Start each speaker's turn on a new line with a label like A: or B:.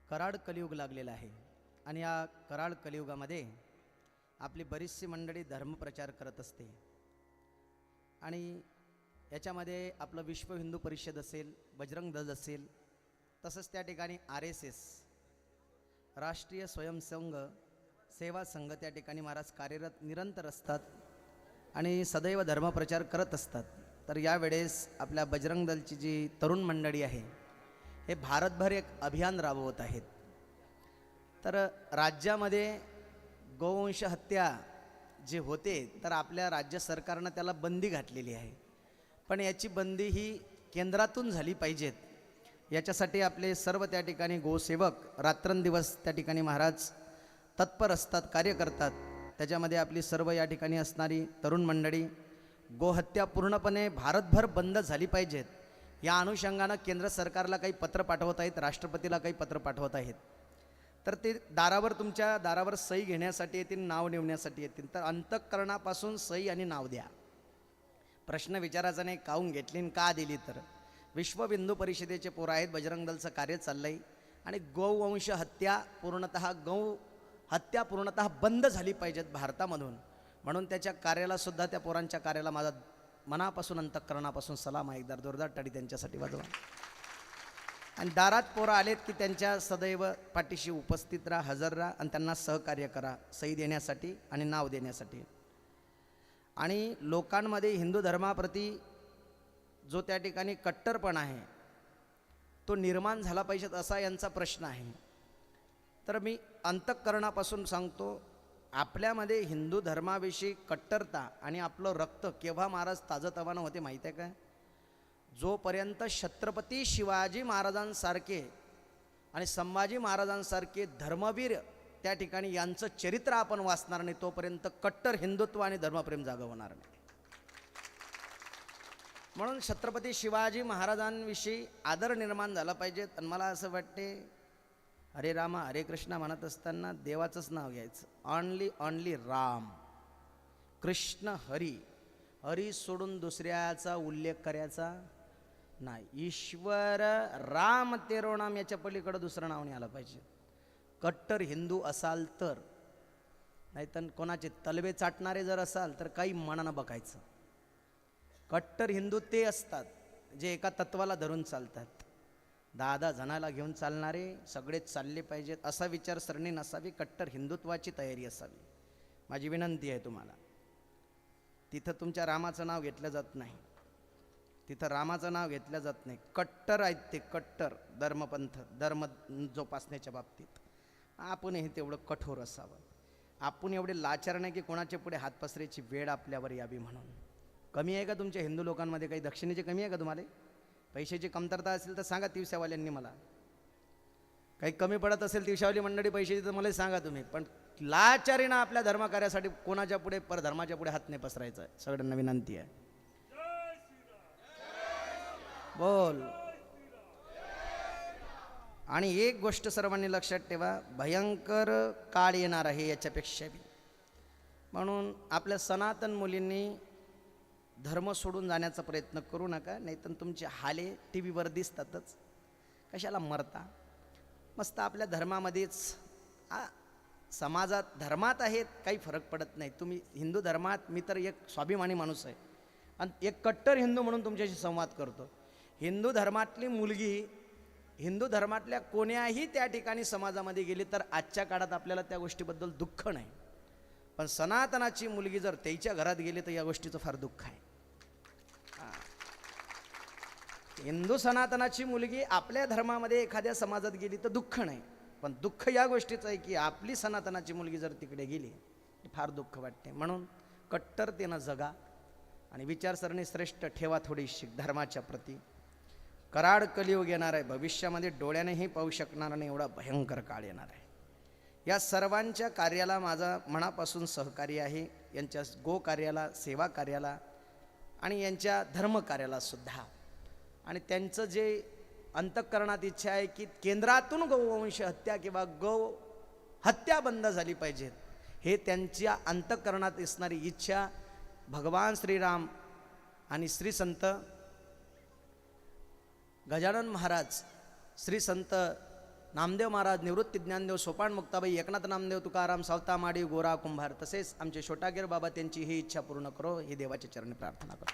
A: कराड कलियुग लागलेला आहे आणि या कराड कलियुगामध्ये आपली बरीचशी मंडळी धर्मप्रचार करत असते आणि याच्यामध्ये आपलं विश्व हिंदू परिषद असेल, बजरंग दल असेल, तसंच त्या ठिकाणी RSS राष्ट्रीय स्वयंसेवक सेवा संघ त्या ठिकाणी महाराज कार्यरत निरंतर असतात आणि सदैव धर्मप्रचार करत असतात। तर यावेळेस आपल्या बजरंग दलची जी तरुण मंडळी आहे हे भारतभर एक अभियान राबवत आहेत। तर राज्यामध्ये गोवंश हत्या जे होते तर आपल्या राज्य सरकारनं त्याला बंदी घातलेली आहे, पण याची बंदी ही केंद्रातून झाली पाहिजेत। याच्यासाठी आपले सर्व त्या ठिकाणी गोसेवक रात्रंदिवस त्या ठिकाणी महाराज तत्पर असतात, कार्य करतात। त्याच्यामध्ये आपली सर्व या ठिकाणी असणारी तरुण मंडळी गोहत्या पूर्णपणे भारतभर बंद झाली पाहिजेत या अनुषंगानं केंद्र सरकारला काही पत्र पाठवत आहेत, राष्ट्रपतीला काही पत्र पाठवत आहेत। तर ते दारावर, तुमच्या दारावर सही घेण्यासाठी येतील, नाव निवडण्यासाठी येतील। तर अंतःकरणापासून सही आणि नाव द्या। प्रश्न विचारायचा नाही काहून घेतली आणि का दिली। तर विश्व हिंदू परिषदेचे पोरं आहेत, बजरंग दलचं कार्य चाललंय आणि गोवंश हत्या पूर्णतः बंद झाली पाहिजेत भारतामधून। म्हणून त्याच्या कार्याला सुद्धा, त्या पोरांच्या कार्याला माझा मनापासून अंतःकरणापासून सलाम आहे। एकदा जोरदार टाळी त्यांच्यासाठी वाजवा। आणि दारात पोरं आलेत की त्यांच्या सदैव पाठीशी उपस्थित राहा, हजर राहा आणि त्यांना सहकार्य करा सही देण्यासाठी आणि नाव देण्यासाठी। आणि लोकांमध्ये हिंदू धर्माप्रती जो त्या ठिकाणी कट्टरपणा आहे तो निर्माण झाला पाहिजे असा यांचा प्रश्न आहे। तर मी अंतःकरणापासून सांगतो, आपल्यामध्ये हिंदू धर्माविषयी कट्टरता आणि आपलं रक्त केव्हा महाराज ताजतवानं होते माहिती आहे का? जोपर्यंत छत्रपती शिवाजी महाराजांसारखे आणि संभाजी महाराजांसारखे धर्मवीर त्या ठिकाणी यांचं चरित्र आपण वाचणार नाही तोपर्यंत कट्टर हिंदुत्व आणि धर्मप्रेम जागं होणार नाही। म्हणून छत्रपती शिवाजी महाराजांविषयी आदर निर्माण झाला पाहिजे। आणि मला असं वाटते, हरे रामा हरे कृष्णा म्हणत असताना देवाचंच नाव घ्यायचं, ऑनली राम, कृष्ण हरी, हरी सोडून दुसऱ्याचा उल्लेख करायचा नाही। ईश्वर राम तेरो नाम, याच्या पलीकडे दुसरं नाव नाही आलं पाहिजे। कट्टर हिंदू असाल तर, नाही तर कोणाचे तलवे चाटणारे जर असाल तर काही मनानं बघायचं। कट्टर हिंदू ते असतात जे एका तत्वाला धरून चालतात। 10 जणाला घेऊन चालणारे सगळेच चालले पाहिजेत असा विचारसरणी नसावी, कट्टर हिंदुत्वाची तयारी असावी। माझी विनंती आहे तुम्हाला, तिथं तुमच्या रामाचं नाव घेतलं जात नाही, तिथं रामाचं नाव घेतलं जात नाही। कट्टर आहेत ते, कट्टर धर्मपंथ, धर्म जोपासण्याच्या बाबतीत आपणही तेवढं कठोर असावं। आपण एवढे लाचार नाही की कोणाच्या पुढे हात पसरायची वेळ आपल्यावर यावी म्हणून। कमी आहे का तुमच्या हिंदू लोकांमध्ये काही दक्षिणेची कमी आहे का? तुम्हाला पैशाची कमतरता असेल तर सांगा तिवशावाल्यांनी मला। काही कमी पडत असेल तिवशावाली मंडळी पैशाची तर मला सांगा तुम्ही। पण लाचारीनं आपल्या धर्मकार्यासाठी कोणाच्या पुढे, परधर्माच्या पुढे हात नाही पसरायचा, सगळ्यांना विनंती आहे। बोल। आणि एक गोष्ट सर्वांनी लक्षात ठेवा, भयंकर काळ येणार आहे याच्यापेक्षा बी। म्हणून आपल्या सनातन मुलींनी धर्म सोडून जाण्याचा प्रयत्न करू नका, नाहीतर तुमचे हाले TV वर दिसतातच। कशाला मरता? मस्त आपल्या धर्मामध्येच, समाजात धर्मात आहेत काही फरक पडत नाही। तुम्ही हिंदू धर्मात, मी तर एक स्वाभिमानी माणूस आहे आणि एक कट्टर हिंदू म्हणून तुमच्याशी संवाद करतो। हिंदू धर्मातली मुलगी हिंदू धर्मातल्या कोण्याही त्या ठिकाणी समाजामध्ये गेली तर आजच्या काळात आपल्याला त्या गोष्टीबद्दल दुःख नाही, पण सनातनाची मुलगी जर त्याच्या घरात गेली तर या गोष्टीचं फार दुःख आहे। हिंदू सनातनाची मुलगी आपल्या धर्मामध्ये एखाद्या समाजात गेली तर दुःख नाही, पण दुःख या गोष्टीचं आहे की आपली सनातनाची मुलगी जर तिकडे गेली फार दुःख वाटते। म्हणून कट्टरतेनं जगा आणि विचारसरणी श्रेष्ठ ठेवा थोडीशी धर्माच्या प्रती। कराड कलियुग येणार आहे, भविष्यामध्ये डोळ्यानेही पाहू शकणार नाही एवढा भयंकर काळ येणार आहे। या सर्वांच्या कार्याला माझा मनापासून सहकार्य आहे, यांच्या गो कार्याला, सेवा कार्याला आणि यांच्या धर्म कार्याला सुद्धा। आणि त्यांचं जे अंतःकरणात इच्छा आहे की केंद्रातून गोवंश हत्या किंवा गो हत्या बंद झाली पाहिजे, हे त्यांच्या अंतःकरणात असणारी इच्छा भगवान श्रीराम आणि श्री संत गजानन महाराज, श्री संत नामदेव महाराज, निवृत्ती ज्ञानदेव, सोपान मुक्ताबाई, एकनाथ नामदेव, तुकाराम, सावता माडी, गोरा कुंभार, तसेच आमचे छोटागीर बाबा त्यांची ही इच्छा पूर्ण करो ही देवाच्या चरणी प्रार्थना करतो.